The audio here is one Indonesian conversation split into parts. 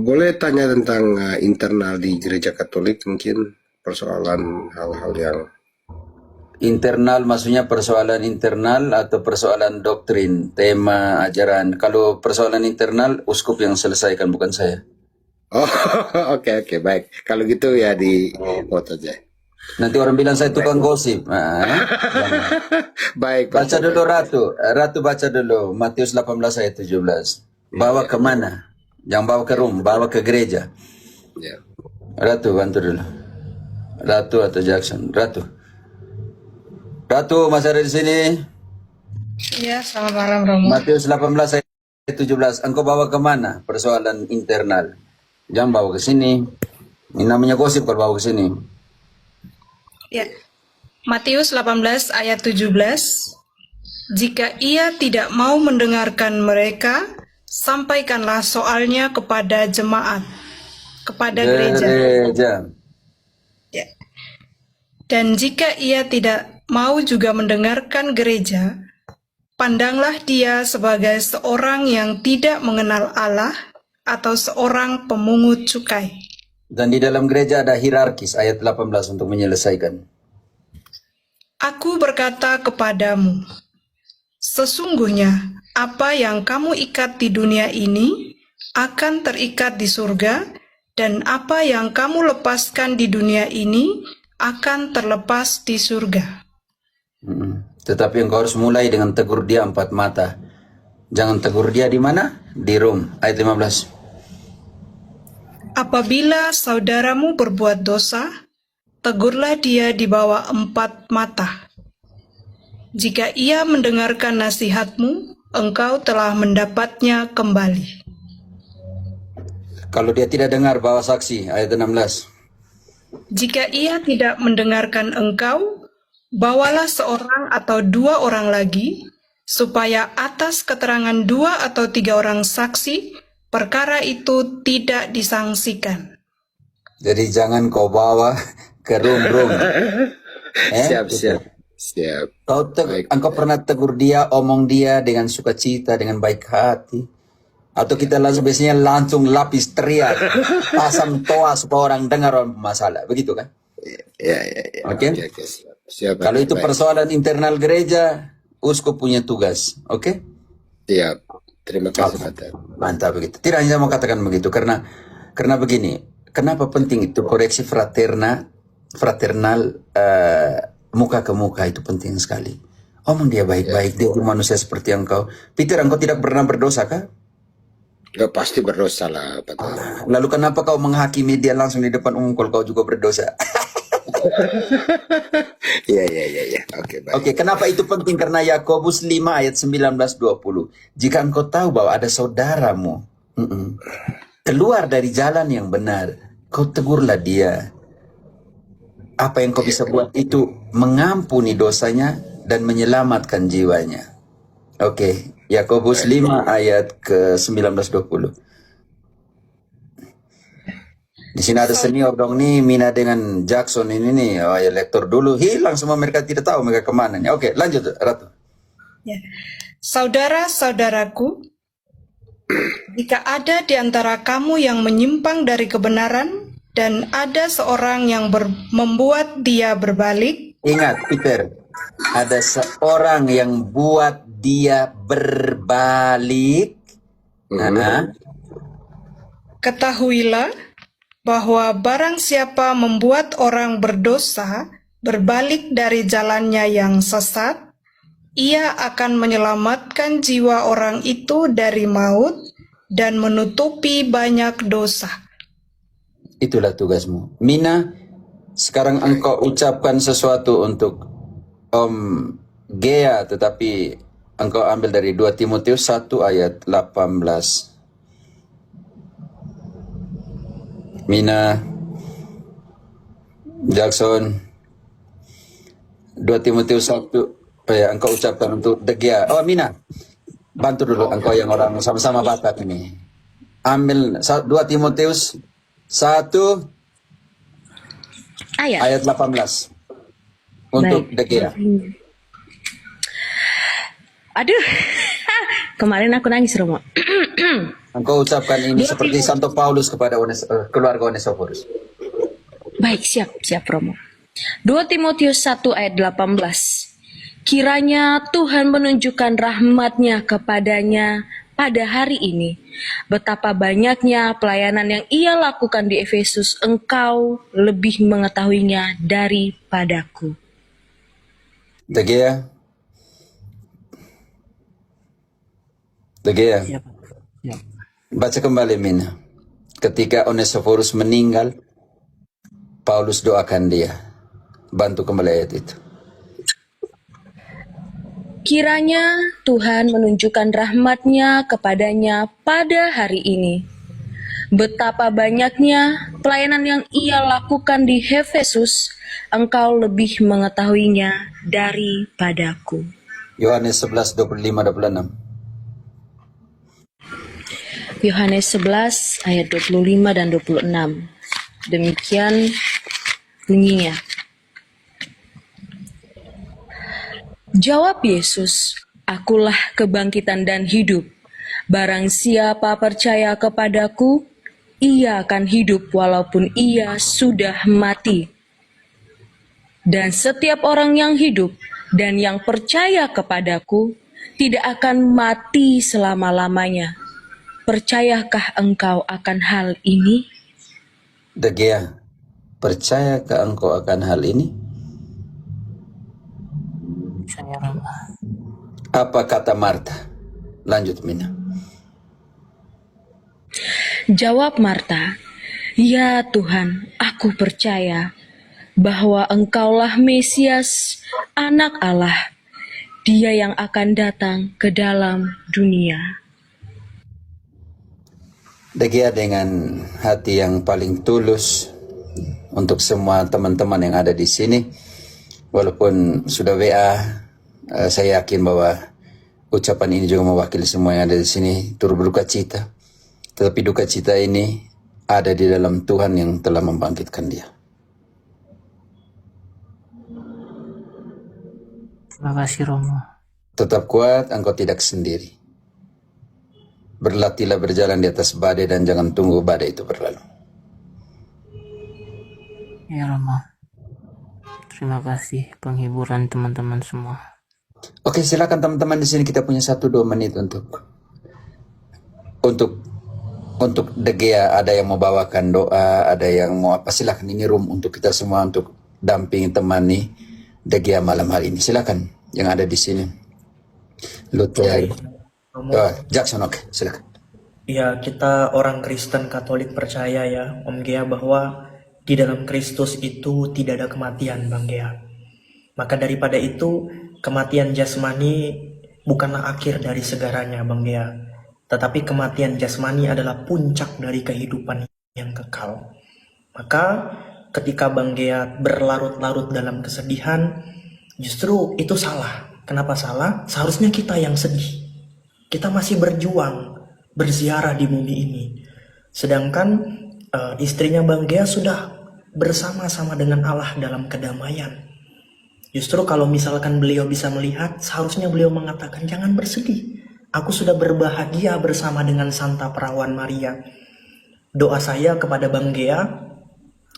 Boleh tanya tentang internal di gereja Katolik mungkin persoalan hal-hal yang Internal maksudnya persoalan internal atau persoalan doktrin, tema, ajaran. Kalau persoalan internal, uskup yang selesaikan, bukan saya. oh oke oke baik kalau gitu ya di vote aja. Nanti orang bilang saya tukang gosip. Jangan. Baik Baca Pastor dulu baik. Ratu. Ratu baca dulu. Matius 18 ayat 17. Ya Bawa ya ke mana? Jangan bawa ke room, bawa ke gereja. ya. Ratu, bantu dulu. Ratu atau Jackson. Ratu. Ratu, masih ada di sini? Iya, selamat malam Romo. Matius 18 ayat 17. Engkau bawa ke mana? Persoalan internal. Jangan bawa ke sini. Ini namanya gosip kalau bawa ke sini. Ya. Matius 18 ayat 17. Jika ia tidak mau mendengarkan mereka, sampaikanlah soalnya kepada jemaat, kepada gereja. Gereja. Ya. Dan jika ia tidak mau juga mendengarkan gereja, pandanglah dia sebagai seorang yang tidak mengenal Allah atau seorang pemungut cukai. Dan di dalam gereja ada hierarkis ayat 18 untuk menyelesaikan. Aku berkata kepadamu, sesungguhnya apa yang kamu ikat di dunia ini akan terikat di surga, dan apa yang kamu lepaskan di dunia ini akan terlepas di surga. Tetapi engkau harus mulai dengan tegur dia 4 mata. Jangan tegur dia di mana? Di room. Ayat 15. Apabila saudaramu berbuat dosa, tegurlah dia di bawah 4 mata. Jika ia mendengarkan nasihatmu, engkau telah mendapatnya kembali. Kalau dia tidak dengar, bawa saksi. Ayat 16. Jika ia tidak mendengarkan engkau, bawalah seorang atau 2 orang lagi, supaya atas keterangan 2 atau 3 orang saksi, perkara itu tidak disangsikan. Jadi jangan kau bawa ke room-room. Siap Gitu. siap siap. Baik. Engkau pernah tegur dia, omong dia dengan sukacita, dengan baik hati. Atau kita langsung biasanya langsung lapis teriak, pasang toa supaya orang dengar orang masalah. Begitu kan? Ya ya ya. Oke. Oke siap. Siap. Kalau itu baik. persoalan internal gereja, uskup punya tugas. Oke? Siap. Terima kasih Pater. Mantap begitu. Tidak hanya mau katakan begitu karena begini. Kenapa penting itu koreksi fraternal muka ke muka itu penting sekali. Omong dia baik-baik, dia manusia seperti engkau. Peter, engkau tidak pernah berdosa kah? Ya, pasti berdosa lah Pater. Lalu kenapa kau menghakimi dia langsung di depan umum kalau kau juga berdosa? Iya iya iya ya. Oke baik. Oke, kenapa itu penting? Karena Yakobus 5 ayat 19-20. Jika engkau tahu bahwa ada saudaramu keluar dari jalan yang benar, kau tegurlah dia. Apa yang kau bisa buat itu mengampuni dosanya dan menyelamatkan jiwanya. Oke, Yakobus 5 ayat ke 19-20. Di sini ada senior dong nih, Mina dengan Jackson ini nih. Oh ya, lektor dulu. Hilang semua, mereka tidak tahu mereka kemana. Oke, lanjut Ratu. Ya. Saudara-saudaraku, jika ada di antara kamu yang menyimpang dari kebenaran, dan ada seorang yang membuat dia berbalik, Ingat, Peter, ada seorang yang buat dia berbalik. ketahuilah bahwa barang siapa membuat orang berdosa berbalik dari jalannya yang sesat, ia akan menyelamatkan jiwa orang itu dari maut dan menutupi banyak dosa. Itulah tugasmu. Mina, sekarang engkau ucapkan sesuatu untuk Om Gea, tetapi engkau ambil dari 2 Timotius 1 ayat 18. Mina, Jackson, 2 Timotius 1, ya, engkau ucapkan untuk Degea. Oh, Mina, bantu dulu, engkau yang orang sama-sama Batak ini. Ambil 2 Timotius 1 ayat 18 untuk Baik. Degea. Aduh, Kemarin aku nangis, Romo. Engkau ucapkan ini 2 seperti Timotius. Santo Paulus kepada keluarga Onesiphorus. Baik, siap Romo. 2 Timotius 1 ayat 18. Kiranya Tuhan menunjukkan rahmat-Nya kepadanya pada hari ini. Betapa banyaknya pelayanan yang ia lakukan di Efesus, engkau lebih mengetahuinya daripadaku. De Gea. Siap. Baca kembali Mina. Ketika Onesiphorus meninggal, Paulus doakan dia. Bantu kembali ayat itu. Kiranya Tuhan menunjukkan rahmat-Nya kepadanya pada hari ini. Betapa banyaknya pelayanan yang ia lakukan di Efesus, engkau lebih mengetahuinya daripadaku. Yohanes 11, 25-26. Yohanes 11 ayat 25 dan 26. Demikian bunyinya. Jawab Yesus, akulah kebangkitan dan hidup. Barang siapa percaya kepadaku, ia akan hidup walaupun ia sudah mati. Dan setiap orang yang hidup dan yang percaya kepadaku tidak akan mati selama-lamanya. Percayakah engkau akan hal ini? De Gea, percayakah engkau akan hal ini? Saya Romo. Apa kata Marta? Lanjut Mina. Jawab Marta, ya Tuhan, aku percaya bahwa engkaulah Mesias, anak Allah, dia yang akan datang ke dalam dunia. De Gea dengan hati yang paling tulus untuk semua teman-teman yang ada di sini. Walaupun sudah WA, saya yakin bahwa ucapan ini juga mewakili semua yang ada di sini turut berduka cita. Tetapi duka cita ini ada di dalam Tuhan yang telah membangkitkan dia. Terima kasih Romo. Tetap kuat, engkau tidak sendiri. Berlatihlah berjalan di atas badai dan jangan tunggu badai itu berlalu. Ya Romo. Terima kasih penghiburan teman-teman semua. Oke, silakan teman-teman di sini, kita punya 1-2 menit untuk De Gea. Ada yang mau bawakan doa, ada yang mau apa, silakan. Ini room untuk kita semua untuk dampingi temani De Gea malam hari ini. Silakan yang ada di sini. Romo, Jackson, oke, silakan. ya kita orang Kristen Katolik percaya ya Om Gea bahwa di dalam Kristus itu tidak ada kematian Bang Gea. Maka daripada itu kematian jasmani bukanlah akhir dari segaranya Bang Gea. Tetapi kematian jasmani adalah puncak dari kehidupan yang kekal. Maka ketika Bang Gea berlarut-larut dalam kesedihan, justru itu salah. Kenapa salah? Seharusnya kita yang sedih. Kita masih berjuang, berziarah di bumi ini. Sedangkan istrinya Bang Gea sudah bersama-sama dengan Allah dalam kedamaian. Justru kalau misalkan beliau bisa melihat, seharusnya beliau mengatakan, jangan bersedih. Aku sudah berbahagia bersama dengan Santa Perawan Maria. Doa saya kepada Bang Gea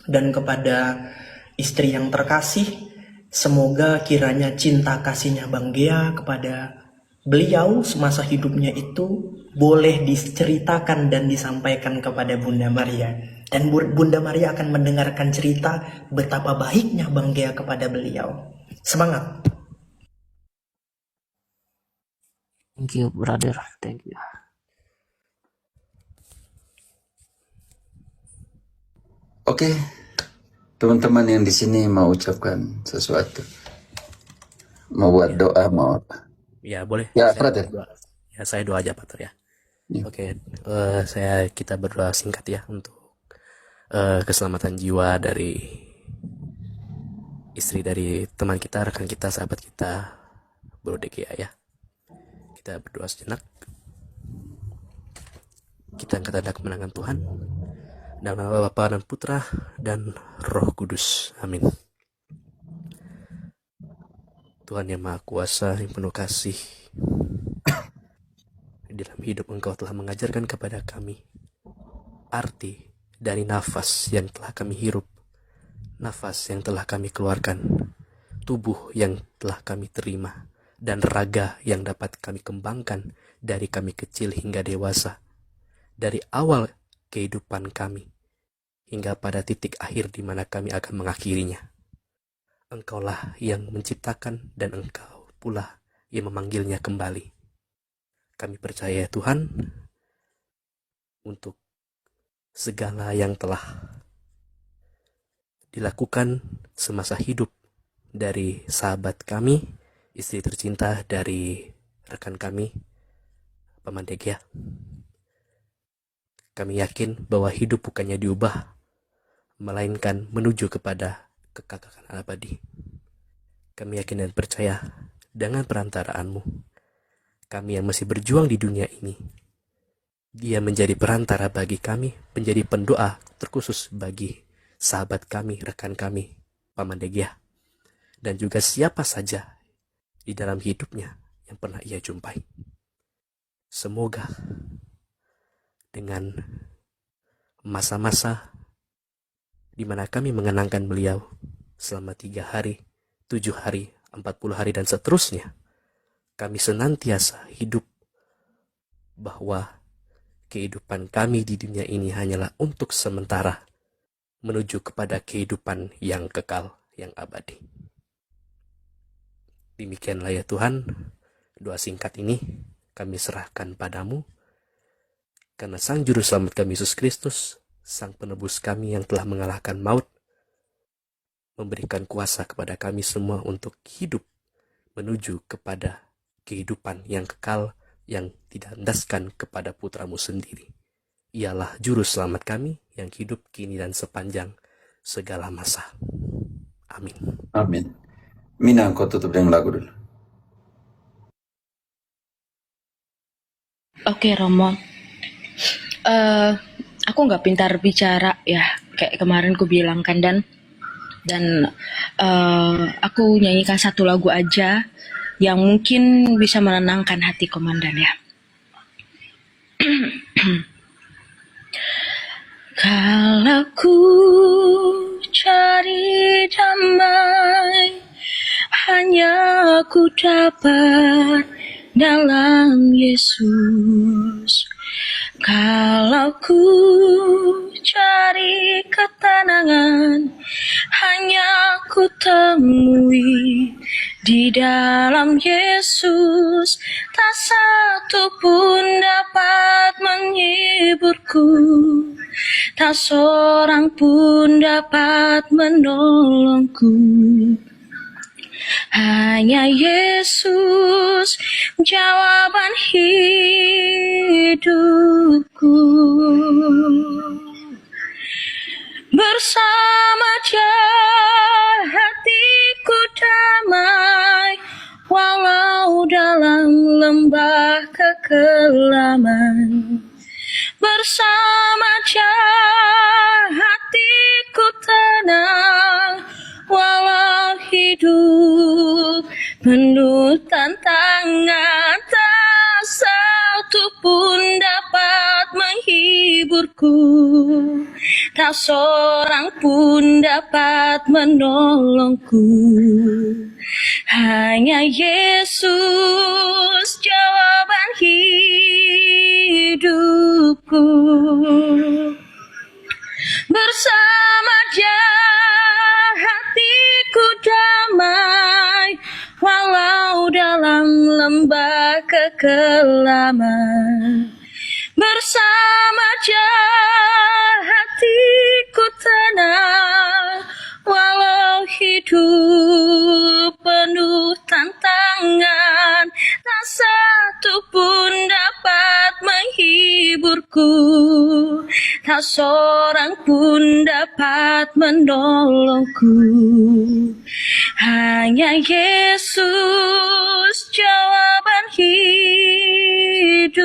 dan kepada istri yang terkasih, semoga kiranya cinta kasihnya Bang Gea kepada beliau semasa hidupnya itu boleh diceritakan dan disampaikan kepada Bunda Maria. Dan Bunda Maria akan mendengarkan cerita betapa baiknya Bang Gea kepada beliau. Semangat! Thank you brother. Thank you. Oke, teman-teman yang di sini mau ucapkan sesuatu, mau buat doa, mau apa? Ya boleh. Ya, Saya Frater. doa. Ya saya doa aja Pater ya. Ya. Oke, kita berdoa singkat ya untuk keselamatan jiwa dari istri dari teman kita, rekan kita, sahabat kita, Bro De Gea ya. Kita berdoa sejenak. Kita angkat tanda kemenangan Tuhan. Dalam nama Bapa dan Putra dan Roh Kudus. Amin. Tuhan yang Maha Kuasa, yang penuh kasih, hidup Engkau telah mengajarkan kepada kami arti dari nafas yang telah kami hirup, nafas yang telah kami keluarkan, tubuh yang telah kami terima, dan raga yang dapat kami kembangkan dari kami kecil hingga dewasa, dari awal kehidupan kami hingga pada titik akhir di mana kami akan mengakhirinya. Engkaulah yang menciptakan dan Engkau pula yang memanggilnya kembali. Kami percaya Tuhan untuk segala yang telah dilakukan semasa hidup dari sahabat kami, istri tercinta dari rekan kami, Paman Degya. Kami yakin bahwa hidup bukannya diubah, melainkan menuju kepada kekekalan abadi. Kami yakin dan percaya dengan perantaraanmu, kami yang masih berjuang di dunia ini, Dia menjadi perantara bagi kami, menjadi pendoa terkhusus bagi sahabat kami, rekan kami, Paman Degya, dan juga siapa saja di dalam hidupnya yang pernah ia jumpai. Semoga dengan masa-masa di mana kami mengenangkan beliau selama 3 hari, 7 hari, 40 hari, dan seterusnya, kami senantiasa hidup bahwa kehidupan kami di dunia ini hanyalah untuk sementara, menuju kepada kehidupan yang kekal, yang abadi. Demikianlah ya Tuhan, doa singkat ini kami serahkan padamu, karena Sang Juru Selamat kami Yesus Kristus, Sang Penebus kami yang telah mengalahkan maut, memberikan kuasa kepada kami semua untuk hidup menuju kepada kehidupan yang kekal, yang didandaskan kepada putramu sendiri. Ialah Juru Selamat kami yang hidup kini dan sepanjang segala masa. Amin. Amin. Mina, kau tutup dengan lagu dulu. Oke, Romo. Aku nggak pintar bicara ya, kayak kemarin ku bilang kan, dan aku nyanyikan satu lagu aja yang mungkin bisa menenangkan hati komandan ya. Kalau ku cari damai, hanya ku dapat dalam Yesus. Kalau ku cari ketenangan, hanya ku temui di dalam Yesus. Tak satu pun dapat menghiburku, tak seorang pun dapat menolongku. Hanya Yesus jawaban hidupku. Bersama Dia hatiku damai, walau dalam lembah kekelaman. Bersama Dia hatiku tenang, walau hidup penuh tantangan. Tak satu pun dapat menghiburku, tak seorang pun dapat menolongku. Hanya Yesus jawaban hidupku. Bersama Dia hatiku damai, walau dalam lembah kekelaman. Bersama Dia hatiku tenang, walau hidup penuh tantangan. Tak satu pun dapat menghiburku, tak seorang pun dapat menolongku. Hanya Yesus jawaban hidupku.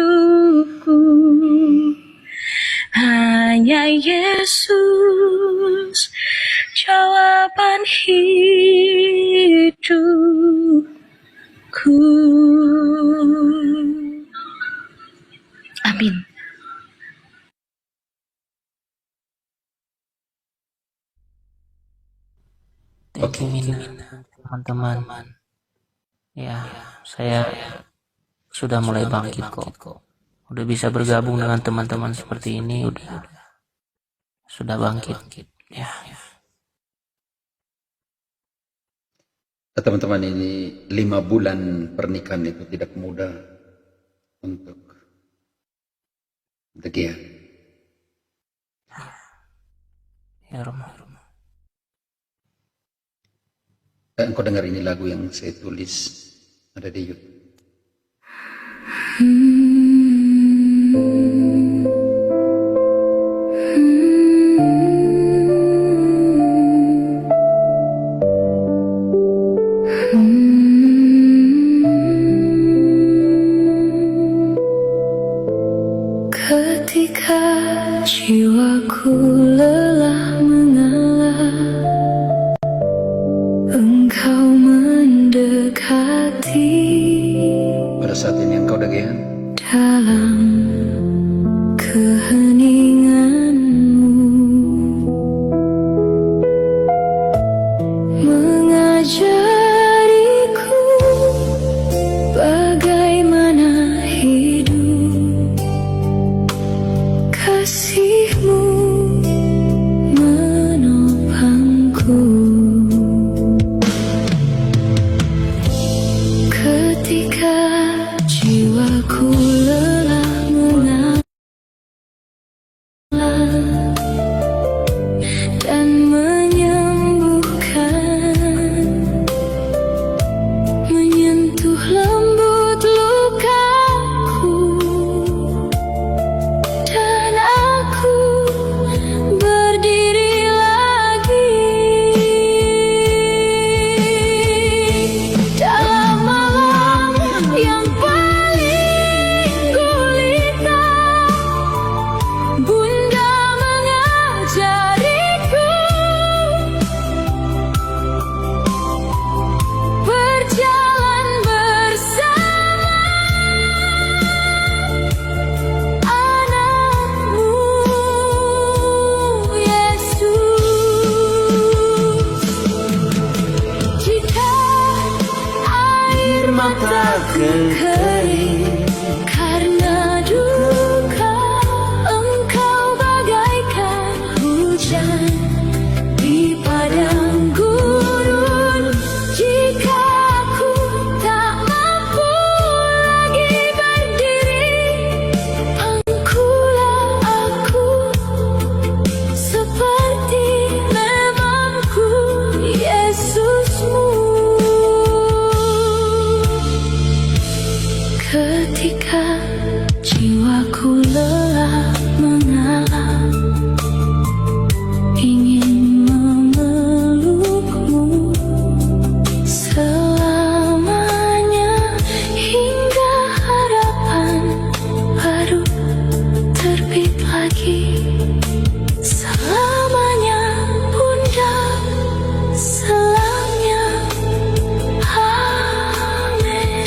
Hanya Yesus jawaban hidupku. Thank you Mina, teman-teman. Ya, saya sudah mulai bangkit kok. Udah bisa bergabung dengan teman-teman seperti ini, sudah bangkit. Ya. Teman-teman, ini 5 bulan pernikahan itu tidak mudah untuk Degia. Ya Romo. Engkau dengar ini lagu yang saya tulis, ada di YouTube. Ketika jiwaku lelah mengalah, Engkau mendekati. Pada saat ini engkau Degia, Dalam keheninganmu, mengajariku bagaimana hidup. Kasih-Mu menopangku. Ketika jiwaku lelah mengalah dan menyembuhkan, menyentuh lembut lukaku, dan aku berdiri lagi. Dalam malam yang paling gulita, Bunda mengajariku berjalan bersama anakmu, Yesus. Jika air mataku kering karena duka, Engkau bagaikan hujan di padang gurun. Jika aku tak mampu lagi berdiri, angkulah aku seperti memangku Yesus-Mu. Ketika jiwaku lelah mengalah, ingin memelukmu selamanya hingga harapan baru terbit lagi. Selamanya Bunda, selamanya. Amin.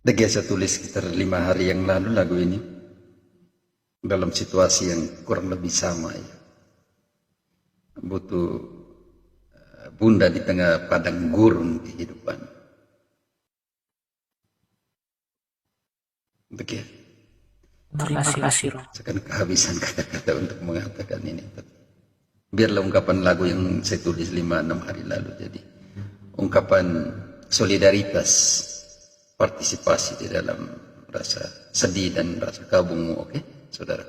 Degia saya tulis sekitar 5 hari yang lalu lagu ini, dalam situasi yang kurang lebih sama ya. Butuh Bunda di tengah padang gurun kehidupan. Degia, Terima kasih Romo. saya akan kehabisan kata-kata untuk mengatakan ini. Tapi biarlah ungkapan lagu yang saya tulis 5-6 hari lalu jadi ungkapan solidaritas, partisipasi di dalam rasa sedih dan rasa kabungmu, oke, saudara?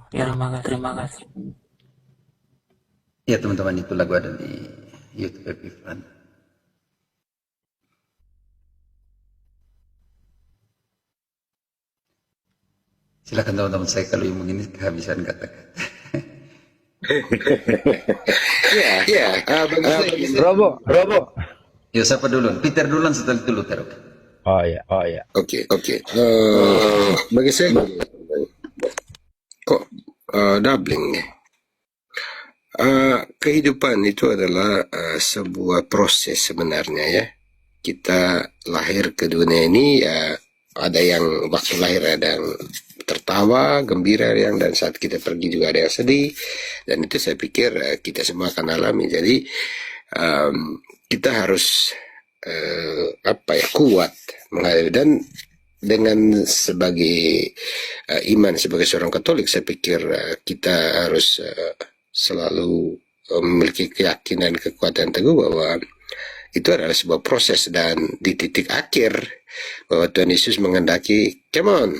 Terima kasih. Ya teman-teman, itu lagu ada di YouTube Epifan. Silakan teman-teman, saya kalau yang begini kehabisan kata-kata. Robo. Ya, siapa duluan? Peter duluan, setelah itu Luther. Oke. Oh ya. Oke. Bagi saya kok doubling nih. Kehidupan itu adalah sebuah proses sebenarnya ya. Kita lahir ke dunia ini ya, ada yang waktu lahir ada yang tertawa, gembira, yang dan saat kita pergi juga ada yang sedih, dan itu saya pikir kita semua akan alami. Jadi kita harus kuat menghadapi, dan dengan sebagai iman sebagai seorang Katolik, saya pikir kita harus selalu memiliki keyakinan, kekuatan teguh bahwa itu adalah sebuah proses, dan di titik akhir bahwa Tuhan Yesus menghendaki, come on,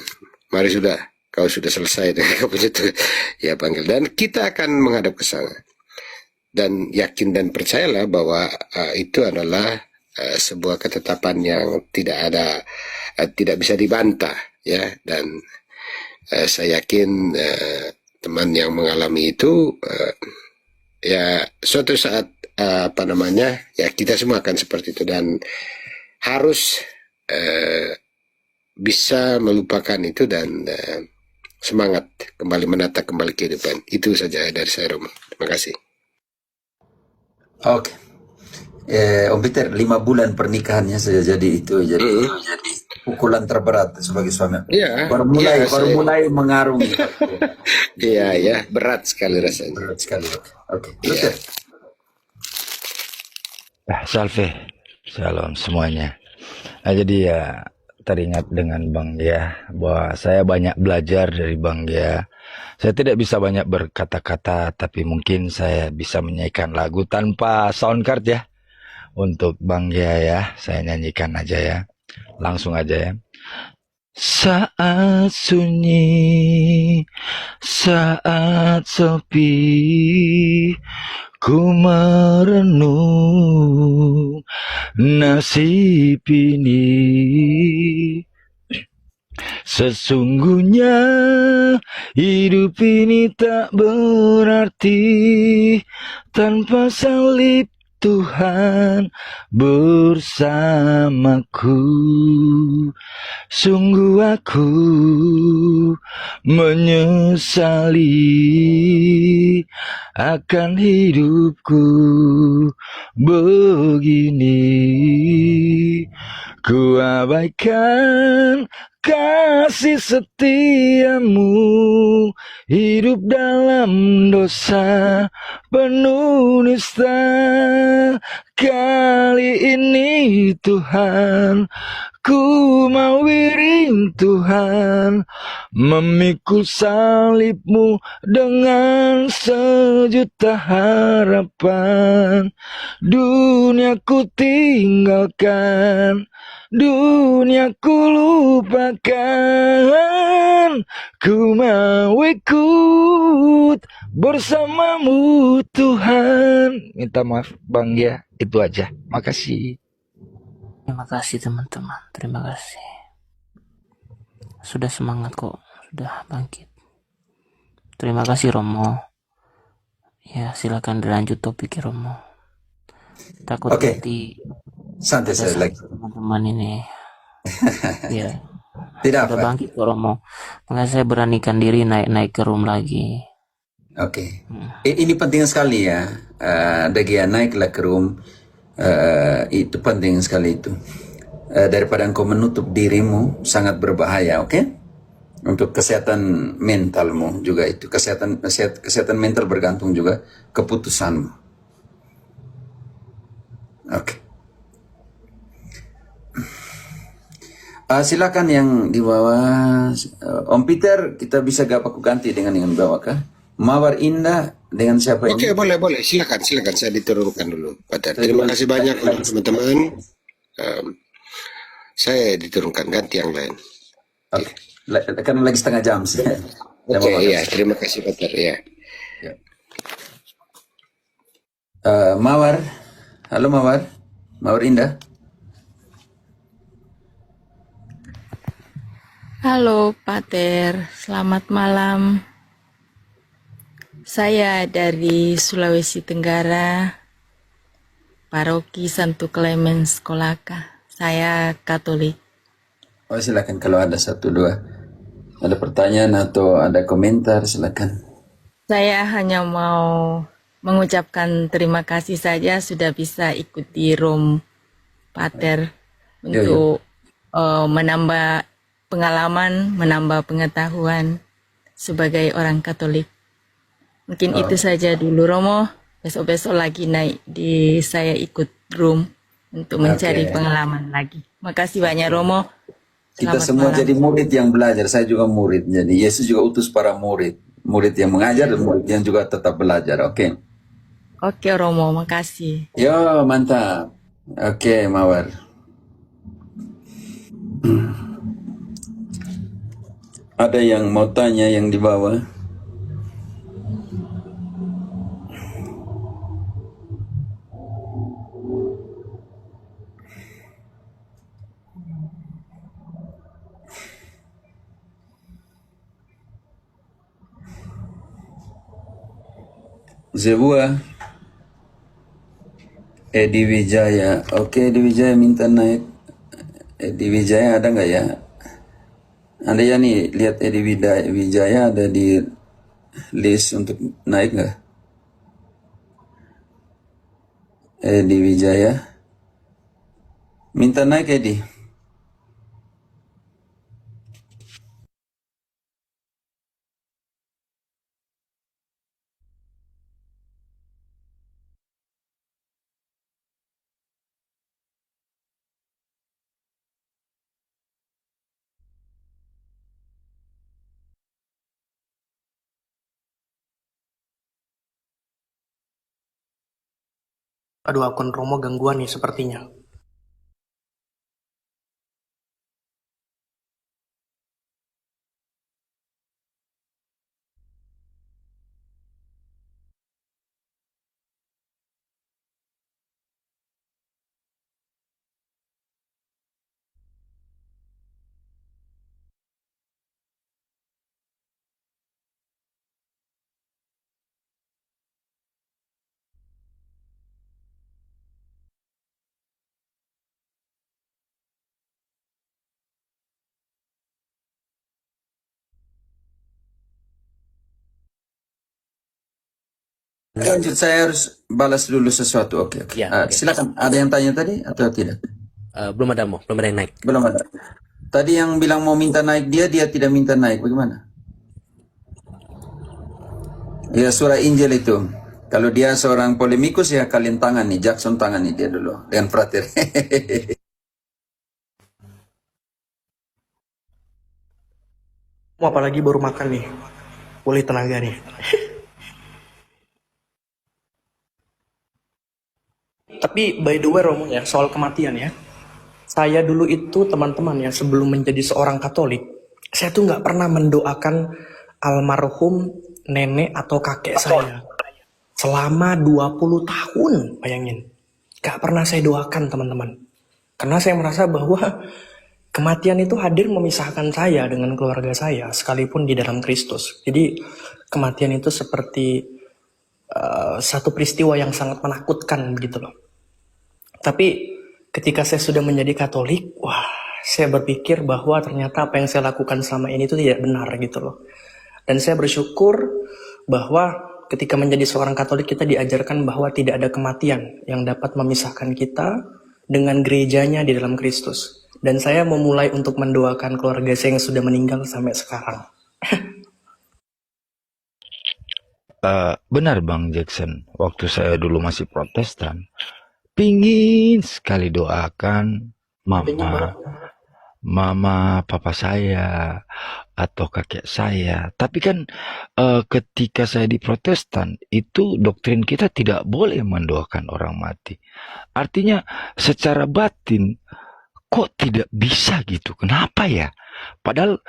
mari sudah, kau sudah selesai dengan kau punya Tuhan, ya panggil, dan kita akan menghadap ke sana. Dan yakin dan percayalah bahwa itu adalah sebuah ketetapan yang tidak bisa dibantah ya. Dan saya yakin teman yang mengalami itu ya suatu saat ya kita semua akan seperti itu, dan harus bisa melupakan itu dan semangat kembali menata kembali kehidupan. Itu saja dari saya, Romo. Terima kasih. Oke. Om Peter, 5 bulan pernikahannya saja jadi pukulan terberat sebagai suami. Iya. Baru mulai mengarungi. Iya ya, berat sekali rasanya. Berat sekali. Oke. Iya. Salve, shalom semuanya. Nah, jadi ya teringat dengan Bang Gia bahwa saya banyak belajar dari Bang Gia. Saya tidak bisa banyak berkata-kata, tapi mungkin saya bisa menyanyikan lagu tanpa sound card ya. Untuk Bang Gia ya, saya nyanyikan aja ya. Langsung aja ya. Saat sunyi, saat sepi, ku merenung nasib ini. Sesungguhnya hidup ini tak berarti tanpa salib Tuhan bersamaku. Sungguh aku menyesali akan hidupku begini. Ku abaikan kasih setiamu, hidup dalam dosa penuh nista. Kali ini Tuhan, ku mau wiring Tuhan, memikul salibmu dengan sejuta harapan. Dunia ku tinggalkan, dunia ku lupakan, ku mau ikut bersamamu Tuhan. Minta maaf Bang ya, itu aja. Makasih. Terima kasih teman-teman, terima kasih. Sudah semangat kok, sudah bangkit. Terima kasih Romo. Ya silakan dilanjut topik Romo. Takut nanti santai saya lagi. Teman-teman ini. Ya. Tidak Sudah apa. bangkit kok Romo. Makanya saya beranikan diri naik ke room lagi. Oke. Ini penting sekali ya. Dagia naiklah ke room. Itu penting sekali itu. Daripada engkau menutup dirimu, sangat berbahaya, oke? Untuk kesehatan mentalmu juga itu. Kesehatan mental bergantung juga keputusanmu. Oke. Silakan yang di bawah. Om Peter, kita bisa aku ganti dengan bawah kah? Mawar Indah dengan siapa ini? Oke, boleh. Silakan. Saya diturunkan dulu. Terima kasih banyak untuk teman-teman. Saya diturunkan, ganti yang lain. Oke. Karena lagi setengah jam. Oke, iya. Terima kasih, Peter. Ya. Mawar. Halo Mawar. Mawar Indah. Halo Pater, selamat malam. Saya dari Sulawesi Tenggara, Paroki Santo Clemens Kolaka. Saya Katolik. Oh silakan kalau ada 1-2 ada pertanyaan atau ada komentar silakan. Saya hanya mau mengucapkan terima kasih saja sudah bisa ikut di room Pater Ya, ya. untuk menambah pengalaman, menambah pengetahuan sebagai orang Katolik. Mungkin itu saja dulu Romo. Besok-besok lagi naik di saya ikut room untuk mencari Oke. pengalaman lagi. Makasih banyak Romo. Kita Selamat semua malam. jadi murid yang belajar. Saya juga murid. Jadi Yesus juga utus para murid. Murid yang mengajar dan murid yang juga tetap belajar. Oke. Oke Romo, makasih. Yo, mantap. Oke, Mawar. Ada yang mau tanya yang di bawah? Zebua, Edi Wijaya. Oke, Edi Wijaya minta naik. Edi Wijaya ada nggak ya? Ada ya nih, lihat Edi Wijaya ada di list untuk naik nggak? Edi Wijaya. Minta naik Edi. Aduh, akun Romo gangguan nih sepertinya. Lanjut, saya harus balas dulu sesuatu. Oke, oke. Ya, oke. Silakan. Ada yang tanya tadi atau tidak? Belum ada Mo, belum ada yang naik. Belum ada. Tadi yang bilang mau minta naik dia tidak minta naik. Bagaimana? Ya, surah Injil itu. Kalau dia seorang polemikus ya kalian tangani, Jackson tangani dia dulu dengan frater. Mau apalagi baru makan nih. Boleh tenaga nih. Tapi by the way Romo ya, soal kematian ya. Saya dulu itu teman-teman ya, sebelum menjadi seorang Katolik, saya tuh nggak pernah mendoakan almarhum nenek atau kakek saya. Selama 20 tahun, bayangin. Gak pernah saya doakan teman-teman. Karena saya merasa bahwa kematian itu hadir memisahkan saya dengan keluarga saya, sekalipun di dalam Kristus. Jadi kematian itu seperti satu peristiwa yang sangat menakutkan begitu loh. Tapi ketika saya sudah menjadi Katolik, wah, saya berpikir bahwa ternyata apa yang saya lakukan selama ini itu tidak benar gitu loh. Dan saya bersyukur bahwa ketika menjadi seorang Katolik kita diajarkan bahwa tidak ada kematian yang dapat memisahkan kita dengan gerejanya di dalam Kristus. Dan saya memulai untuk mendoakan keluarga saya yang sudah meninggal sampai sekarang. Benar Bang Jackson, waktu saya dulu masih Protestan, pingin sekali doakan mama, papa saya, atau kakek saya. Tapi kan ketika saya di Protestan, itu doktrin kita tidak boleh mendoakan orang mati. Artinya secara batin, kok tidak bisa gitu? Kenapa ya? Padahal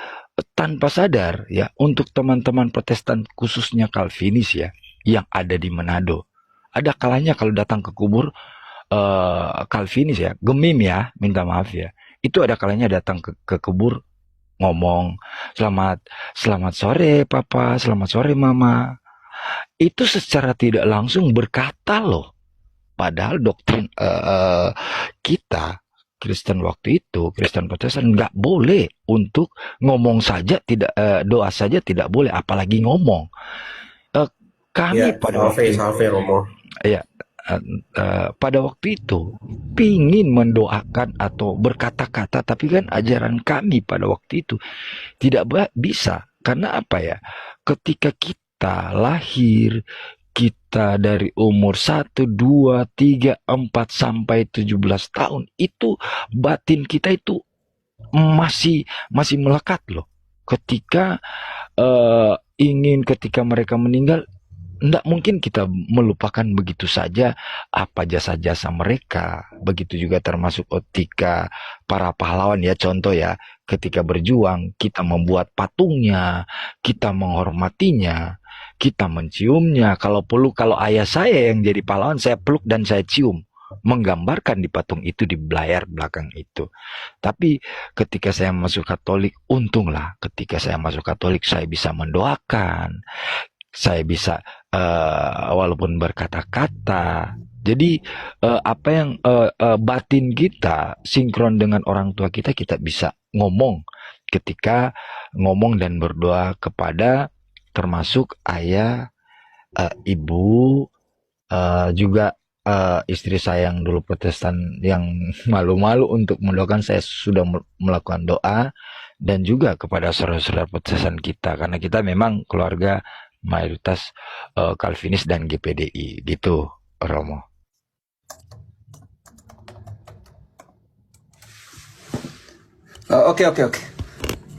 tanpa sadar ya, untuk teman-teman Protestan khususnya Calvinis ya, yang ada di Manado, ada kalanya kalau datang ke kubur Calvinis ya, gemim ya, minta maaf ya, itu ada kalanya datang ke kubur ngomong selamat sore papa, selamat sore mama. Itu secara tidak langsung berkata loh. Padahal doktrin kita Kristen waktu itu, Kristen Protestan, nggak boleh untuk ngomong saja, tidak doa saja tidak boleh, apalagi ngomong. kami Ya, pada waktu salve Romo. ya pada waktu itu pingin mendoakan atau berkata-kata, tapi kan ajaran kami pada waktu itu tidak bisa. Karena apa ya? Ketika kita lahir, kita dari umur 1, 2, 3, 4 sampai 17 tahun, itu batin kita itu masih melekat loh. Ketika ketika mereka meninggal, tidak mungkin kita melupakan begitu saja apa jasa-jasa mereka. Begitu juga termasuk ketika para pahlawan ya, contoh ya, ketika berjuang, kita membuat patungnya, kita menghormatinya, kita menciumnya. Kalau perlu, kalau ayah saya yang jadi pahlawan, saya peluk dan saya cium, menggambarkan di patung itu, di layar belakang itu. Tapi ketika saya masuk Katolik, untunglah ketika saya masuk Katolik, saya bisa mendoakan, saya bisa walaupun berkata-kata. Jadi apa yang batin kita sinkron dengan orang tua kita, kita bisa ngomong ketika ngomong dan berdoa kepada termasuk ayah, ibu, juga istri saya yang dulu Protestan, yang malu-malu untuk mendoakan, saya sudah melakukan doa, dan juga kepada saudara-saudara Protestan kita, karena kita memang keluarga mayoritas Calvinis dan GPDI gitu, Romo. Oke.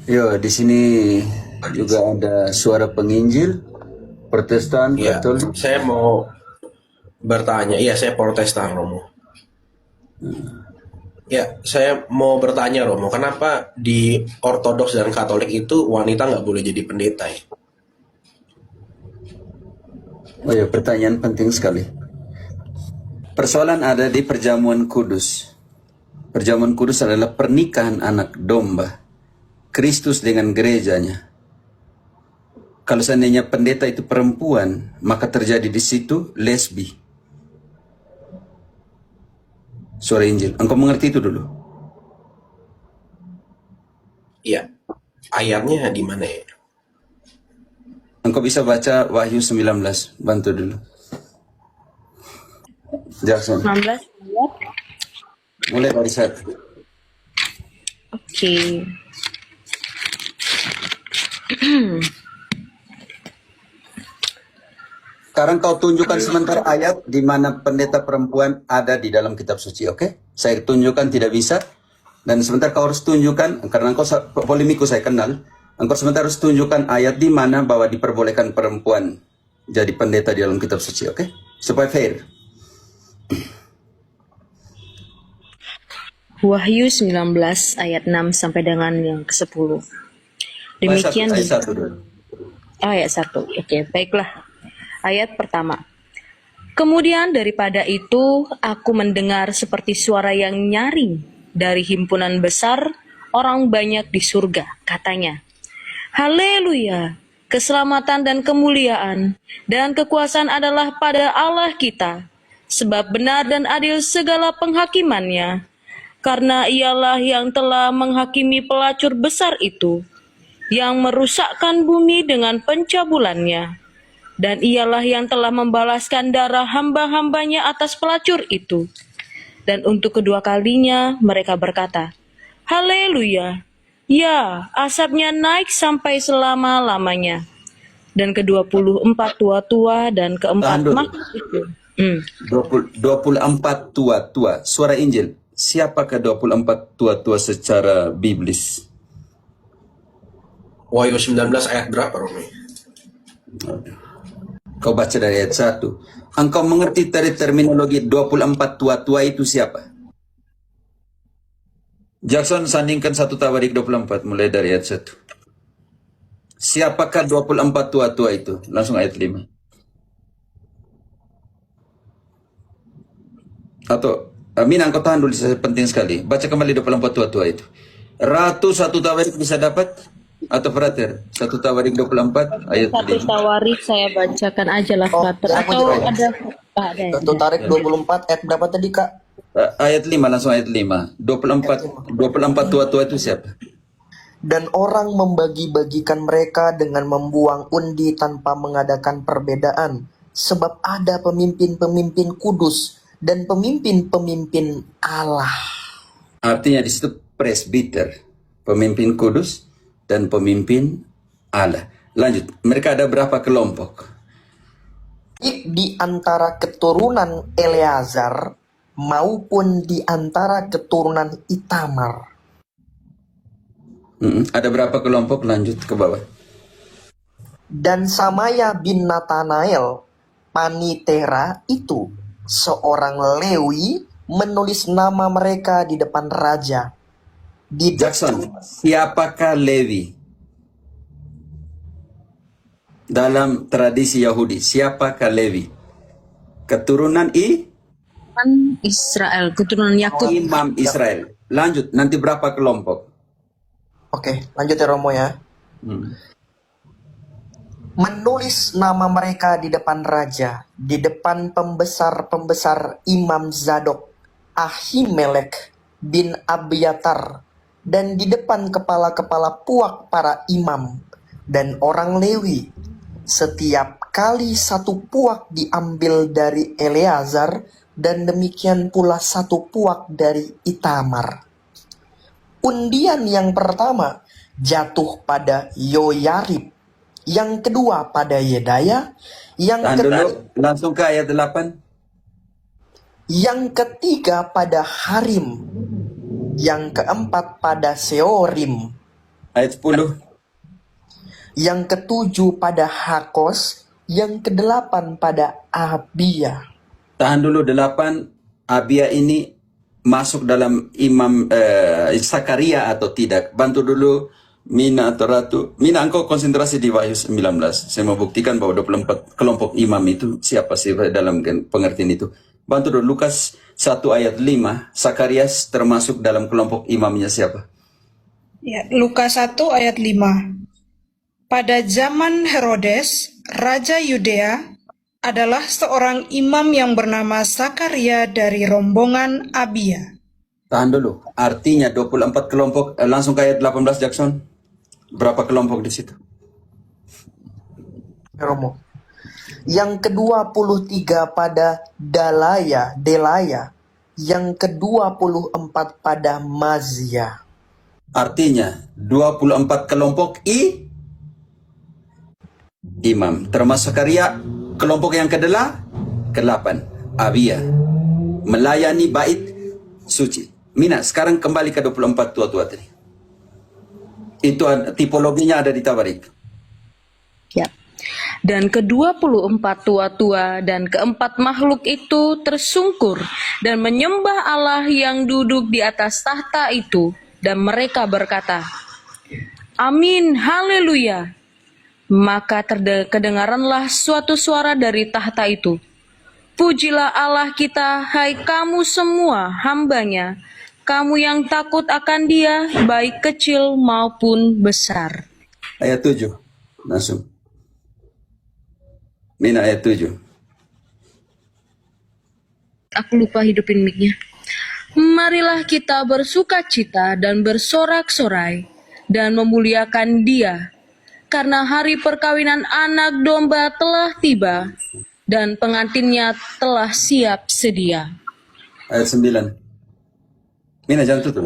Yo, di sini juga ada suara penginjil Protestan, Ya, Katolik. saya mau bertanya. Iya, saya Protestan, Romo. Ya, saya mau bertanya, Romo, kenapa di Ortodoks dan Katolik itu wanita nggak boleh jadi pendeta ya? Oh ya, pertanyaan penting sekali. Persoalan ada di perjamuan kudus. Perjamuan kudus adalah pernikahan anak domba Kristus dengan gerejanya. Kalau seandainya pendeta itu perempuan, maka terjadi di situ lesbi. Suara Injil. Engkau mengerti itu dulu? Iya. Ayatnya di mana ya? Engkau bisa baca Wahyu 19. Bantu dulu. Jackson. 19 ayat. Mulai dari 1. Oke. Sekarang kau tunjukkan sebentar ayat di mana pendeta perempuan ada di dalam kitab suci, oke? Saya tunjukkan tidak bisa. Dan sebentar kau harus tunjukkan, karena engkau polemiku saya kenal, engkau sebentar harus tunjukkan ayat di mana bahwa diperbolehkan perempuan jadi pendeta di dalam kitab suci, oke? Supaya fair. Wahyu 19 ayat 6 sampai dengan yang ke-10. Demikian ayat 1 dulu. ayat 1. Oke, baiklah. Ayat pertama. Kemudian daripada itu aku mendengar seperti suara yang nyaring dari himpunan besar orang banyak di surga. Katanya, Haleluya, keselamatan dan kemuliaan dan kekuasaan adalah pada Allah kita, sebab benar dan adil segala penghakimannya, karena ialah yang telah menghakimi pelacur besar itu, yang merusakkan bumi dengan pencabulannya. Dan ialah yang telah membalaskan darah hamba-hambanya atas pelacur itu. Dan untuk kedua kalinya mereka berkata, Haleluya, ya asapnya naik sampai selama-lamanya. Dan ke-24 tua-tua dan keempat makhluk itu. 24 tua-tua. Suara Injil. Siapakah 24 tua-tua secara biblis? Wahyu 19 ayat berapa, Romo? Kau baca dari ayat 1. Engkau mengerti dari terminologi 24 tua-tua itu siapa? Jackson, sandingkan 1 Tawarik 24 mulai dari ayat 1. Siapakah 24 tua-tua itu? Langsung ayat 5. Atau Mina, engkau tahan dulu, penting sekali. Baca kembali 24 tua-tua itu. Ratu 1 Tawarik bisa dapat? Atau frater? 1 Tawarik 24 ayat 1 5. Tawarik saya bacakan aja lah, frater. Atau ada ada. 1 Tawarik 24 ayat berapa tadi, Kak? Ayat 5, langsung ayat 5. 24 tua-tua itu siapa? Dan orang membagi-bagikan mereka dengan membuang undi tanpa mengadakan perbedaan. Sebab ada pemimpin-pemimpin kudus dan pemimpin-pemimpin Allah. Artinya di situ presbiter, pemimpin kudus dan pemimpin Allah. Lanjut, mereka ada berapa kelompok? Di antara keturunan Eleazar maupun di antara keturunan Itamar. Ada berapa kelompok? Lanjut ke bawah. Dan Samaya bin Natanael, panitera itu, seorang Lewi, menulis nama mereka di depan raja. Di Jackson, siapakah Lewi? Dalam tradisi Yahudi, siapakah Lewi? Keturunan Israel, keturunan Yakub. Imam Israel. Lanjut, nanti berapa kelompok? Oke, lanjut ya Romo ya. Menulis nama mereka di depan raja, di depan pembesar-pembesar Imam Zadok, Ahimelek bin Abiatar, dan di depan kepala-kepala puak para imam dan orang Lewi. Setiap kali satu puak diambil dari Eleazar, dan demikian pula satu puak dari Itamar. Undian yang pertama jatuh pada Yoyarib, yang kedua pada Yedaya, yang dulu, langsung ke ayat 8. Yang ketiga pada Harim, yang keempat pada Seorim, ayat 10. Yang ketujuh pada Hakos, yang kedelapan pada Abia. Tahan dulu, 8. Abia ini masuk dalam Imam Zakaria atau tidak? Bantu dulu Mina atau Ratu. Mina, engkau konsentrasi di Wahyu 19. Saya mau buktikan bahwa 24 kelompok imam itu siapa sih dalam pengertian itu. Bantu dulu Lukas 1 ayat 5. Zakarias termasuk dalam kelompok imamnya siapa? Ya, Lukas 1 ayat 5. Pada zaman Herodes, Raja Yudea, adalah seorang imam yang bernama Zakaria dari rombongan Abia. Tahan dulu. Artinya 24 kelompok, langsung ke ayat 18 Jackson. Berapa kelompok di situ? Romo. Yang ke-23 pada Delaya, yang ke-24 pada Mazia. Artinya 24 kelompok imam. Termasuk Zakaria, kelompok yang ke-8, Abia, melayani bait suci. Mina, sekarang kembali ke 24 tua-tua tadi. Itu tipologinya ada di Tabarik. Ya. Dan ke-24 tua-tua dan keempat makhluk itu tersungkur dan menyembah Allah yang duduk di atas tahta itu, dan mereka berkata, Amin, haleluya. Maka kedengaranlah suatu suara dari tahta itu. Pujilah Allah kita, hai kamu semua hambanya, kamu yang takut akan Dia, baik kecil maupun besar. Ayat 7, langsung. Mina ayat 7. Aku lupa hidupin mic-nya. Marilah kita bersukacita dan bersorak-sorai dan memuliakan Dia, karena hari perkawinan anak domba telah tiba, dan pengantinnya telah siap sedia. Ayat 9. Mina, jangan tutup.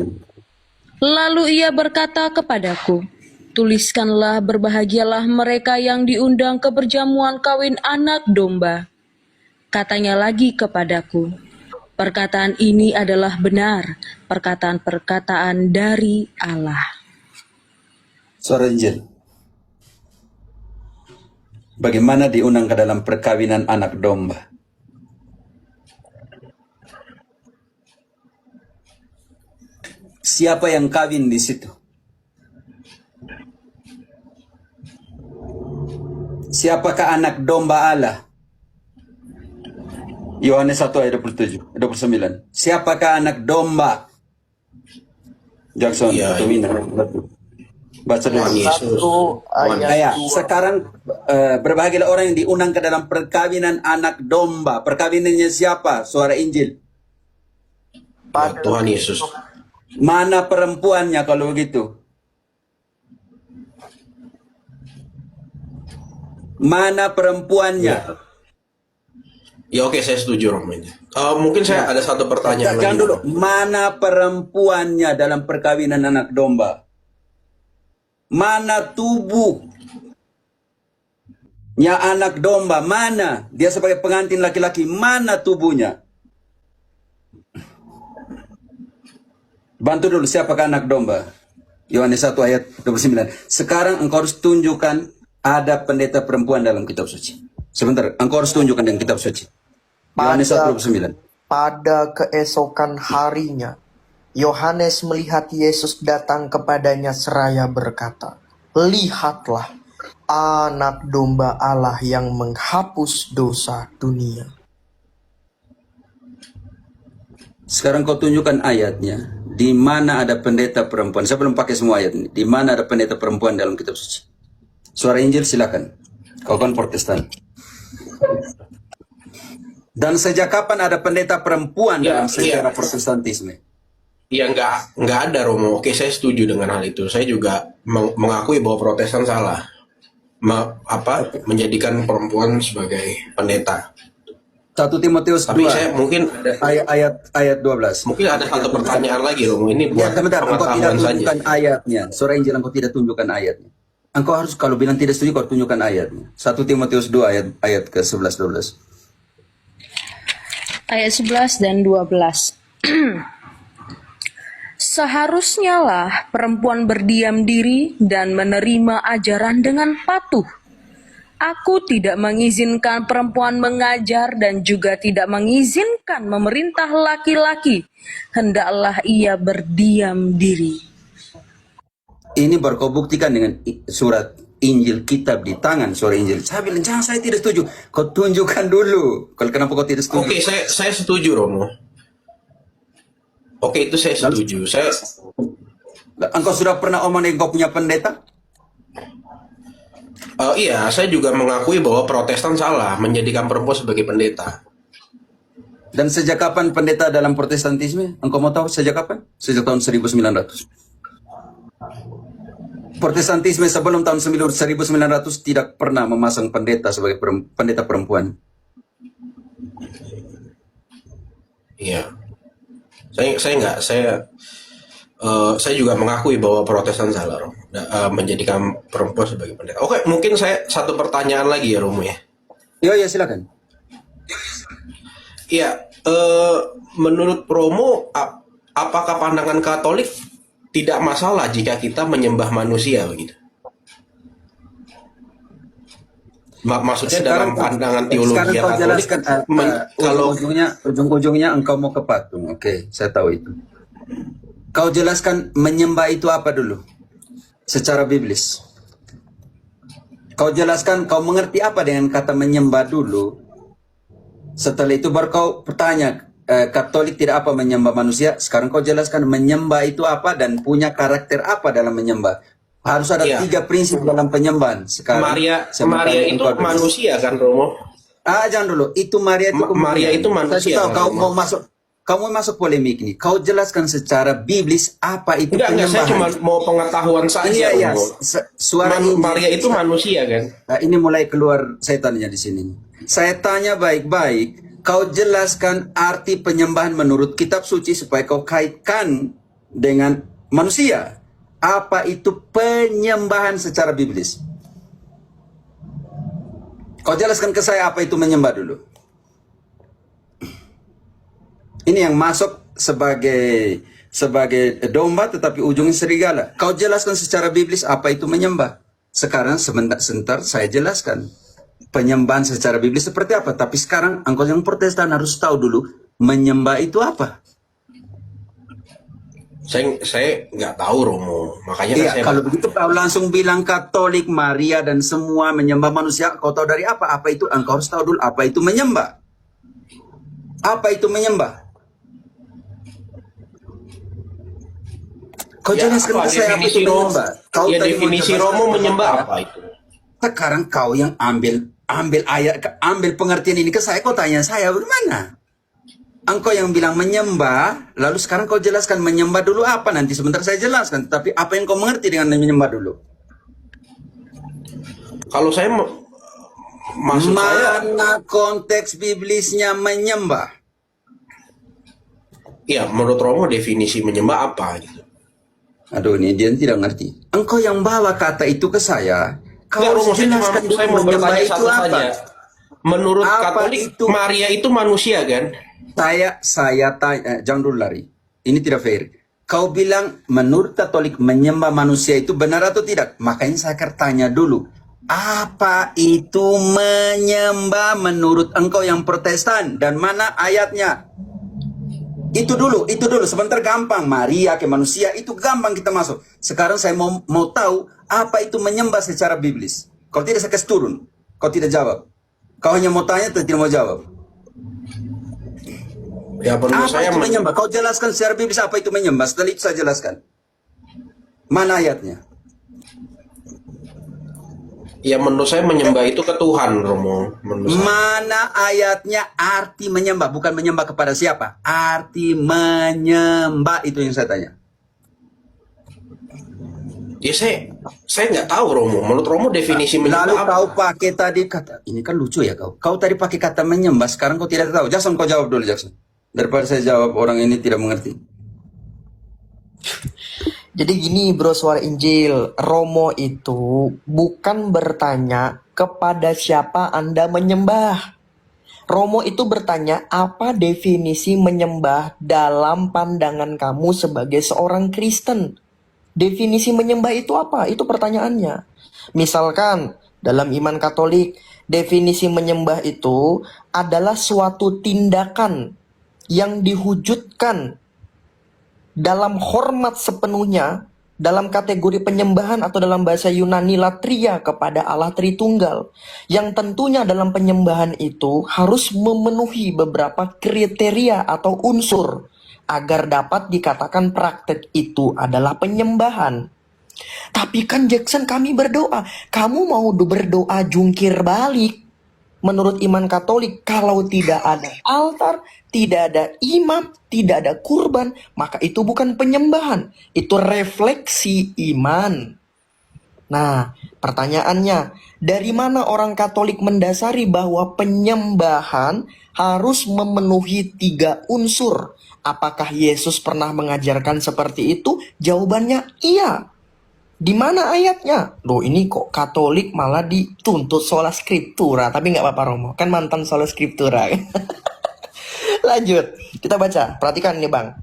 Lalu ia berkata kepadaku, tuliskanlah, berbahagialah mereka yang diundang ke perjamuan kawin anak domba. Katanya lagi kepadaku, perkataan ini adalah benar, perkataan-perkataan dari Allah. Suara Injil. Bagaimana diundang ke dalam perkawinan anak domba? Siapa yang kawin di situ? Siapakah anak domba Allah? Yohanes 1 ayat 27, 29. Siapakah anak domba? Jackson, atau Mina. Baca dulu. Yesus. Sekarang berbahagialah orang yang diundang ke dalam perkawinan anak domba. Perkawinannya siapa? Suara Injil. Ya, Tuhan Yesus. Mana perempuannya kalau begitu? Mana perempuannya? Ya oke, saya setuju Romo ini. Mungkin saya ada satu pertanyaan Jangan lagi. dulu. Mana perempuannya dalam perkawinan anak domba? Mana tubuhnya anak domba? Mana? Dia sebagai pengantin laki-laki, mana tubuhnya? Bantu dulu, siapakah anak domba? Yohanes 1 ayat 29. Sekarang engkau harus tunjukkan ada pendeta perempuan dalam kitab suci. Sebentar, engkau harus tunjukkan dalam kitab suci. Yohanes 1 ayat 29. Pada keesokan harinya, Yohanes melihat Yesus datang kepadanya seraya berkata, "Lihatlah, anak domba Allah yang menghapus dosa dunia." Sekarang kau tunjukkan ayatnya. Di mana ada pendeta perempuan? Saya belum pakai semua ayat ini. Di mana ada pendeta perempuan dalam kitab suci? Suara Injil silakan. Kau kan Protestan. Dan sejak kapan ada pendeta perempuan dalam sejarah Protestantisme? Ya nggak ada Romo. Oke, saya setuju dengan hal itu. Saya juga mengakui bahwa Protestan salah. Menjadikan perempuan sebagai pendeta. 1 Timotius 2. Tapi saya mungkin ada ayat 12. Mungkin ada satu pertanyaan lagi Romo. Ini buat Bentar, engkau tidak pengetahuan saja. tunjukkan ayatnya. Suara Injil engkau tidak tunjukkan ayatnya. Engkau harus kalau bilang tidak setuju kau tunjukkan ayatnya. 1 Timotius 2 ayat ke 11 12. Ayat 11 dan 12. Seharusnya lah perempuan berdiam diri dan menerima ajaran dengan patuh. Aku tidak mengizinkan perempuan mengajar dan juga tidak mengizinkan memerintah laki-laki. Hendaklah ia berdiam diri. Ini baru kau buktikan dengan surat Injil, kitab di tangan, suara Injil. Saya bilang, jangan, saya tidak setuju. Kau tunjukkan dulu. Kalau kenapa kau tidak setuju? Oke, saya setuju Romo. Oke, itu saya setuju. Engkau sudah pernah omongin kau punya pendeta? Iya, saya juga mengakui bahwa Protestan salah menjadikan perempuan sebagai pendeta. Dan sejak kapan pendeta dalam Protestantisme? Engkau mau tahu sejak kapan? Sejak tahun 1900. Protestantisme sebelum tahun 1900 tidak pernah memasang pendeta sebagai pendeta perempuan. Iya. Saya juga mengakui bahwa Protestan salah, Romo, menjadikan perempuan sebagai pendeta. Oke, mungkin saya satu pertanyaan lagi ya, Romo ya. Ya, silakan. Iya, menurut Romo, apakah pandangan Katolik tidak masalah jika kita menyembah manusia begitu? Maksudnya dalam pandangan teologi Katolik, kalau ujung-ujungnya engkau mau ke patung. Oke, saya tahu itu. Kau jelaskan menyembah itu apa dulu? Secara biblis. Kau jelaskan, kau mengerti apa dengan kata menyembah dulu. Setelah itu baru kau bertanya, Katolik tidak apa menyembah manusia. Sekarang kau jelaskan menyembah itu apa dan punya karakter apa dalam menyembah. Harus ada 3 prinsip dalam penyembahan. Sekarang Maria itu manusia kan, Romo? Jangan dulu. Itu Maria itu Maria itu manusia. Saya tahu kau mau masuk polemik ini. Kau jelaskan secara biblis apa itu penyembahan. Saya cuma mau pengetahuan saja. Iya. Suara Maria itu manusia kan? Nah, ini mulai keluar setannya di sini. Saya tanya baik-baik. Kau jelaskan arti penyembahan menurut kitab suci supaya kau kaitkan dengan manusia. Apa itu penyembahan secara biblis? Kau jelaskan ke saya apa itu menyembah dulu. Ini yang masuk sebagai domba tetapi ujungnya serigala. Kau jelaskan secara biblis apa itu menyembah. Sekarang sebentar saya jelaskan penyembahan secara biblis seperti apa. Tapi sekarang engkau yang Protestan harus tahu dulu menyembah itu apa. Saya nggak tahu, Romo. Makanya kalau begitu kau langsung bilang Katolik, Maria dan semua menyembah manusia. Kau tahu dari apa? Apa itu? Engkau harus tahu dulu apa itu menyembah. Apa itu menyembah? Kau jelaskan ke saya apa itu menyembah. Kau definisi Romo menyembah apa itu? Sekarang kau yang ambil ayat, ambil pengertian ini ke saya. Kau tanya saya bagaimana? Engkau yang bilang menyembah, lalu sekarang kau jelaskan menyembah dulu apa? Nanti sebentar saya jelaskan. Tapi apa yang kau mengerti dengan menyembah dulu? Kalau saya maksud saya, Mana konteks biblisnya menyembah? ya menurut Romo definisi menyembah apa gitu? Aduh, ini dia tidak ngerti. Engkau yang bawa kata itu ke saya. Kau Enggak, harus Romo, jelaskan dulu saya mau menyembah bertanya itu satu apa. saja. Menurut Apa Katolik, itu? Maria itu manusia kan? Saya tanya, jangan dulu lari. Ini tidak fair. Kau bilang menurut Katolik menyembah manusia itu benar atau tidak? Makanya saya akan tanya dulu. Apa itu menyembah menurut engkau yang Protestan? Dan mana ayatnya? Itu dulu. Sebentar gampang. Maria ke manusia itu gampang kita masuk. Sekarang saya mau tahu apa itu menyembah secara biblis. Kau tidak saya kasih turun. Kau tidak jawab. Kau hanya mau tanya atau tidak mau jawab? Ya menurut Apa saya itu menyembah? Kau jelaskan secara biblis apa itu menyembah. Setelah itu saya jelaskan. Mana ayatnya? ya menurut saya menyembah itu ke Tuhan, Romo. Menurut saya. Mana ayatnya arti menyembah? Bukan menyembah kepada siapa? Arti menyembah itu yang saya tanya. Ya saya nggak tahu, Romo. Menurut Romo definisi menyembah Lalu apa? kau pakai tadi kata, ini kan lucu ya kau. Kau tadi pakai kata menyembah, sekarang kau tidak tahu. Jackson, kau jawab dulu Jackson. Daripada saya jawab orang ini tidak mengerti. Jadi gini bro Suara Injil, Romo itu bukan bertanya kepada siapa Anda menyembah. Romo itu bertanya apa definisi menyembah dalam pandangan kamu sebagai seorang Kristen. Definisi menyembah itu apa? Itu pertanyaannya. Misalkan dalam iman Katolik, definisi menyembah itu adalah suatu tindakan yang diwujudkan dalam hormat sepenuhnya dalam kategori penyembahan atau dalam bahasa Yunani latria kepada Allah Tritunggal, yang tentunya dalam penyembahan itu harus memenuhi beberapa kriteria atau unsur agar dapat dikatakan praktek itu adalah penyembahan. Tapi kan Jackson, kami berdoa, kamu mau berdoa jungkir balik. Menurut iman Katolik, kalau tidak ada altar, tidak ada imam, tidak ada kurban, maka itu bukan penyembahan. Itu refleksi iman. Nah, pertanyaannya, dari mana orang Katolik mendasari bahwa penyembahan harus memenuhi 3 unsur? Apakah Yesus pernah mengajarkan seperti itu? Jawabannya iya. Di mana ayatnya? Loh, ini kok Katolik malah dituntut sola scriptura. Tapi nggak apa-apa Romo, kan mantan sola scriptura. Lanjut, kita baca. Perhatikan nih Bang.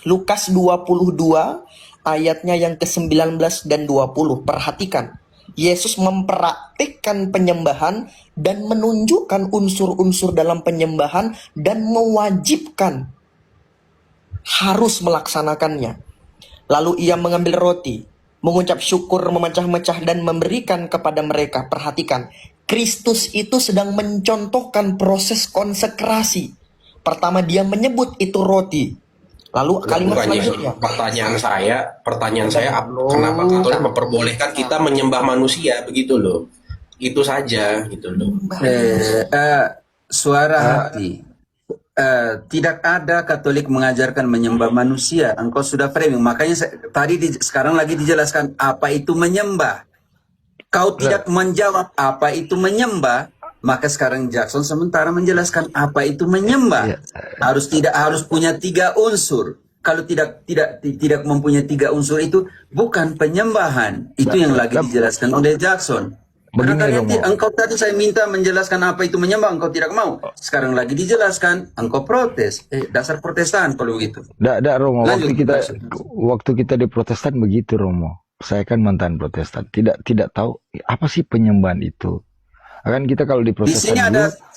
Lukas 22 ayatnya yang ke-19 dan 20. Perhatikan. Yesus mempraktikkan penyembahan dan menunjukkan unsur-unsur dalam penyembahan dan mewajibkan harus melaksanakannya. Lalu ia mengambil roti, mengucap syukur, memecah-mecah dan memberikan kepada mereka. Perhatikan, Kristus itu sedang mencontohkan proses konsekrasi. Pertama dia menyebut itu roti. Lalu kalimat selanjutnya. Pertanyaan saya, kenapa Katolik memperbolehkan kita menyembah manusia begitu loh? Itu saja gitu loh. Suara hati. Tidak ada Katolik mengajarkan menyembah manusia. Engkau sudah framing. Makanya sekarang lagi dijelaskan apa itu menyembah. Kau tidak menjawab apa itu menyembah. Maka sekarang Jackson sementara menjelaskan apa itu menyembah. Harus punya 3 unsur. Kalau tidak mempunyai 3 unsur itu bukan penyembahan. Itu yang lagi dijelaskan oleh Jackson. Karena engkau tadi saya minta menjelaskan apa itu menyembah, engkau tidak mau. Sekarang lagi dijelaskan, engkau protes. Dasar Protestan kalau begitu. Romo. Lanjut, Waktu kita di Protestan begitu, Romo. Saya kan mantan Protestan. Tidak tahu apa sih penyembahan itu. Kan kita kalau di Di Protestan sini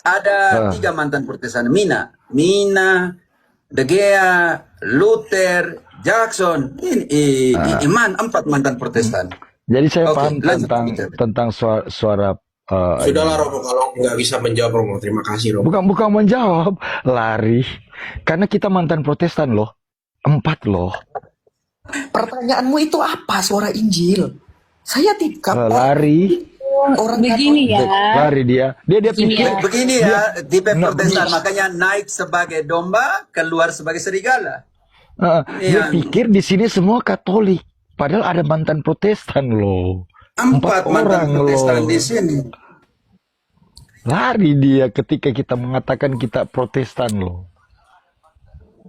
ada 3 mantan Protestan. Mina, De Gea, Luther, Jackson. Iman 4 mantan Protestan. Jadi saya paham tentang suara. Sudahlah Romo, kalau nggak bisa menjawab Romo, terima kasih Romo. Bukan menjawab, lari. Karena kita mantan Protestan loh, 4 loh. Pertanyaanmu itu apa Suara Injil? Saya tidak lari. Orang begini ya. Lari dia pikir begini ya, di Protestan makanya naik sebagai domba, keluar sebagai serigala. Dia pikir di sini semua Katolik. Padahal ada mantan Protestan loh. 4 mantan orang Protestan loh. di sini. Lari dia ketika kita mengatakan kita Protestan loh.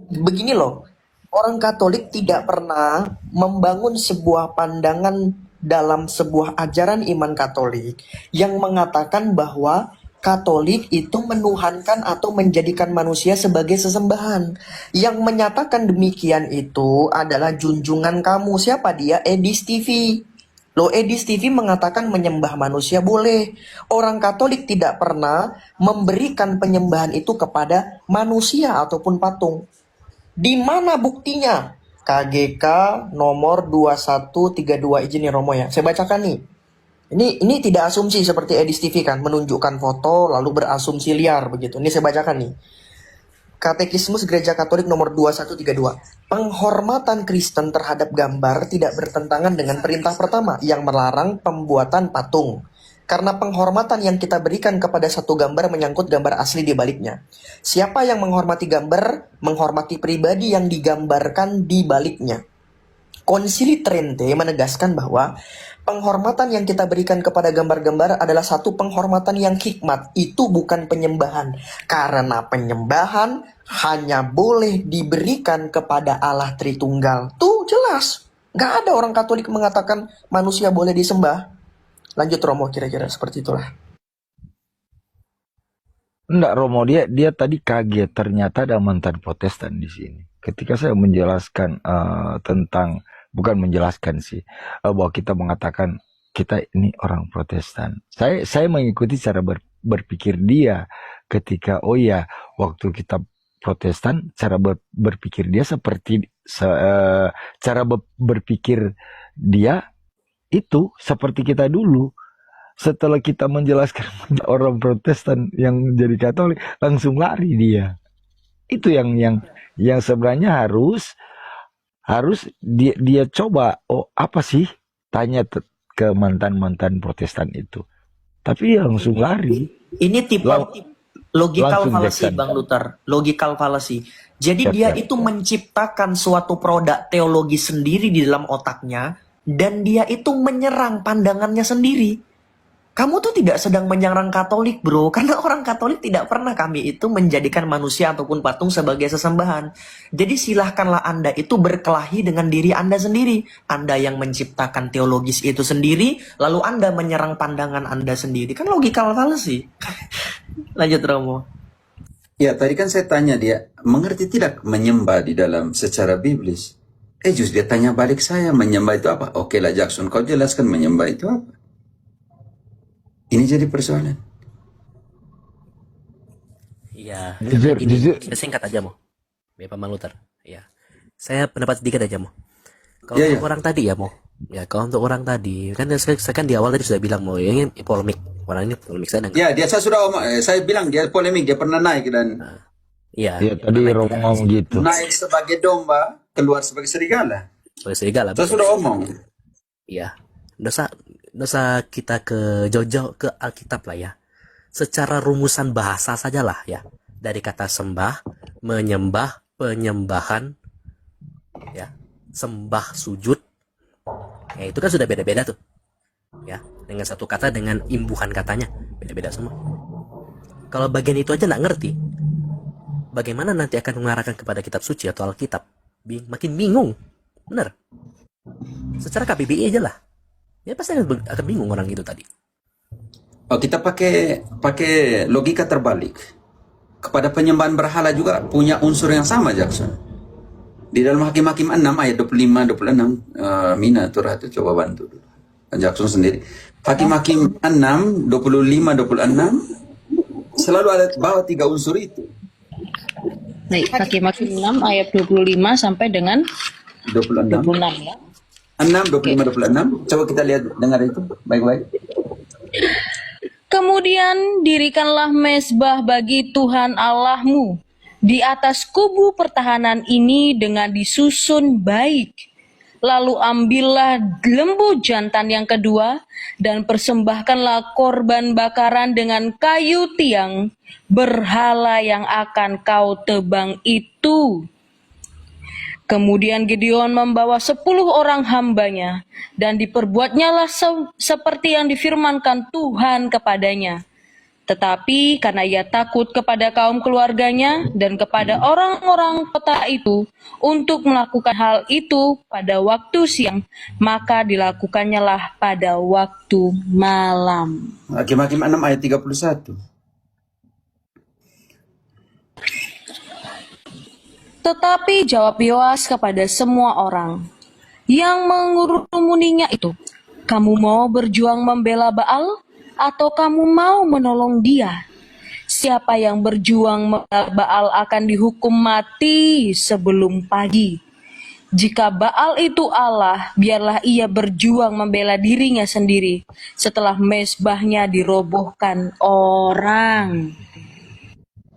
Begini loh, orang Katolik tidak pernah membangun sebuah pandangan dalam sebuah ajaran iman Katolik yang mengatakan bahwa Katolik itu menuhankan atau menjadikan manusia sebagai sesembahan. Yang menyatakan demikian itu adalah junjungan kamu. Siapa dia? Edis TV. Loh, Edis TV mengatakan menyembah manusia boleh. Orang Katolik tidak pernah memberikan penyembahan itu kepada manusia ataupun patung. Di mana buktinya? KGK nomor 2132, izin nih Romo ya. Saya bacakan nih. Ini tidak asumsi seperti Edis TV kan, menunjukkan foto lalu berasumsi liar begitu. Ini saya bacakan nih. Katekismus Gereja Katolik nomor 2132. Penghormatan Kristen terhadap gambar tidak bertentangan dengan perintah pertama yang melarang pembuatan patung. Karena penghormatan yang kita berikan kepada satu gambar menyangkut gambar asli di baliknya. Siapa yang menghormati gambar, menghormati pribadi yang digambarkan di baliknya. Konsili Trente menegaskan bahwa penghormatan yang kita berikan kepada gambar-gambar adalah satu penghormatan yang hikmat. Itu bukan penyembahan. Karena penyembahan hanya boleh diberikan kepada Allah Tritunggal. Tuh jelas. Nggak ada orang Katolik mengatakan manusia boleh disembah. Lanjut Romo, kira-kira seperti itulah. Enggak Romo, dia tadi kaget ternyata ada mantan Protestan di sini. Ketika saya menjelaskan tentang, bukan menjelaskan sih, bahwa kita mengatakan kita ini orang Protestan. Saya mengikuti cara berpikir dia ketika waktu kita Protestan, cara berpikir dia seperti cara berpikir dia itu seperti kita dulu. Setelah kita menjelaskan orang Protestan yang jadi Katolik, langsung lari dia. Itu yang sebenarnya harus dia coba, apa sih, tanya ke mantan Protestan itu. Tapi dia langsung lari. Ini tipe logical fallacy, Jackson. Bang Luther. Logical fallacy. Jadi dia itu menciptakan suatu produk teologi sendiri di dalam otaknya, dan dia itu menyerang pandangannya sendiri. Kamu tuh tidak sedang menyerang Katolik, bro. Karena orang Katolik tidak pernah kami itu menjadikan manusia ataupun patung sebagai sesembahan. Jadi silahkanlah Anda itu berkelahi dengan diri Anda sendiri. Anda yang menciptakan teologis itu sendiri, lalu Anda menyerang pandangan Anda sendiri. Kan logical fallacy. Lanjut Romo. Ya, tadi kan saya tanya dia, mengerti tidak menyembah di dalam secara biblis? Justru dia tanya balik saya, menyembah itu apa? Oke lah Jackson, kau jelaskan menyembah itu apa? Ini jadi persoalan. Iya, Jujur. kita singkat aja Mo. Bapak Bang Luther. Ya. Saya pendapat sedikit aja Mo. Kalau Ya, untuk orang tadi ya Mo. Ya, kalau untuk orang tadi, kan saya kan di awal tadi sudah bilang Mo, ini polemik. Orang ini polemik saya. Ya, saya bilang dia polemik, dia pernah naik dan Iya. Ya tadi Romo ngomong gitu. naik sebagai domba, keluar sebagai serigala. Sebagai serigala. Saya sudah omong. Iya. Dosa kita ke jauh-jauh ke Alkitab lah ya. Secara rumusan bahasa sajalah ya. Dari kata sembah, menyembah, penyembahan, ya, sembah, sujud. Ya itu kan sudah beda-beda tuh. Ya, dengan satu kata dengan imbuhan katanya beda-beda semua. Kalau bagian itu aja nggak ngerti, bagaimana nanti akan mengarahkan kepada kitab suci atau Alkitab? Makin bingung, bener. Secara KBBI aja lah. Ya pasti akan bingung orang itu tadi. Kita pakai logika terbalik. Kepada penyembahan berhala juga punya unsur yang sama Jackson. Di dalam Hakim-Hakim 6 ayat 25-26, Mina Turhat coba bantu dulu. Jackson sendiri. Hakim-Hakim 6 25-26 selalu ada bawa 3 unsur itu. Baik, Hakim-Hakim 6 ayat 25 sampai dengan 26 ya. 6 25-26. Coba kita lihat, dengar itu baik-baik. Kemudian dirikanlah mezbah bagi Tuhan Allahmu di atas kubu pertahanan ini dengan disusun baik. Lalu ambillah lembu jantan yang kedua dan persembahkanlah korban bakaran dengan kayu tiang berhala yang akan kau tebang itu. Kemudian Gideon membawa 10 orang hambanya, dan diperbuatnyalah seperti yang difirmankan Tuhan kepadanya. Tetapi karena ia takut kepada kaum keluarganya dan kepada orang-orang kota itu untuk melakukan hal itu pada waktu siang, maka dilakukannya lah pada waktu malam. Hakim-Hakim 6 ayat 31. Tetapi jawab Yoas kepada semua orang yang mengurumuninya itu, "Kamu mau berjuang membela Baal, atau kamu mau menolong dia? Siapa yang berjuang membela Baal akan dihukum mati sebelum pagi. Jika Baal itu Allah, biarlah ia berjuang membela dirinya sendiri setelah mezbahnya dirobohkan orang."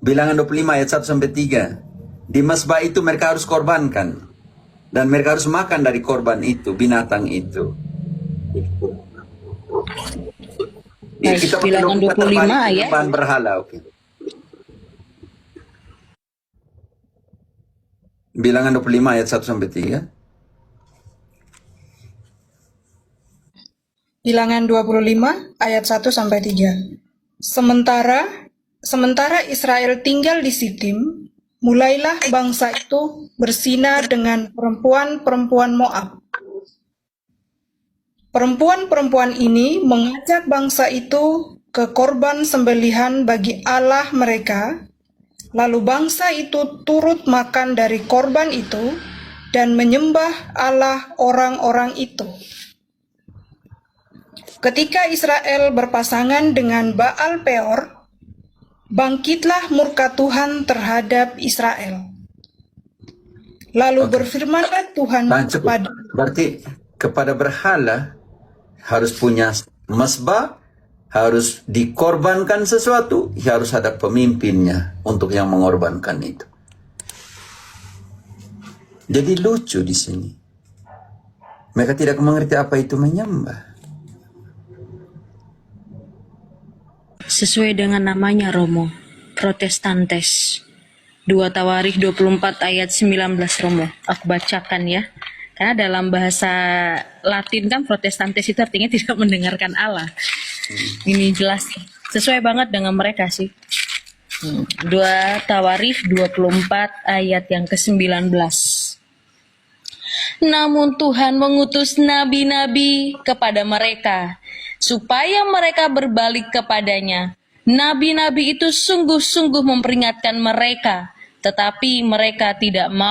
Bilangan 25 ayat 1-3. Di mezbah itu mereka harus korbankan. Dan mereka harus makan dari korban itu, binatang itu. Baik, Kita bilangan 25 ayat. Bahan berhala, oke. Bilangan 25 ayat 1-3. Bilangan 25 ayat 1-3. Sementara Israel tinggal di Sitim, mulailah bangsa itu berzina dengan perempuan-perempuan Moab. Perempuan-perempuan ini mengajak bangsa itu ke korban sembelihan bagi Allah mereka, lalu bangsa itu turut makan dari korban itu dan menyembah Allah orang-orang itu. Ketika Israel berpasangan dengan Baal Peor, bangkitlah murka Tuhan terhadap Israel. Lalu berfirmanlah Tuhan kepada... Berarti kepada berhala harus punya mezbah, harus dikorbankan sesuatu, harus ada pemimpinnya untuk yang mengorbankan itu. Jadi lucu di sini. Mereka tidak mengerti apa itu menyembah. Sesuai dengan namanya, Romo, Protestantes. 2 Tawarikh 24 ayat 19, Romo. Aku bacakan ya. Karena dalam bahasa Latin kan Protestantes itu artinya tidak mendengarkan Allah. Ini jelas sih. Sesuai banget dengan mereka sih. 2 Tawarikh 24 ayat yang ke-19. Namun Tuhan mengutus nabi-nabi kepada mereka, supaya mereka berbalik kepadanya. Nabi-nabi itu sungguh-sungguh memperingatkan mereka, tetapi mereka tidak mau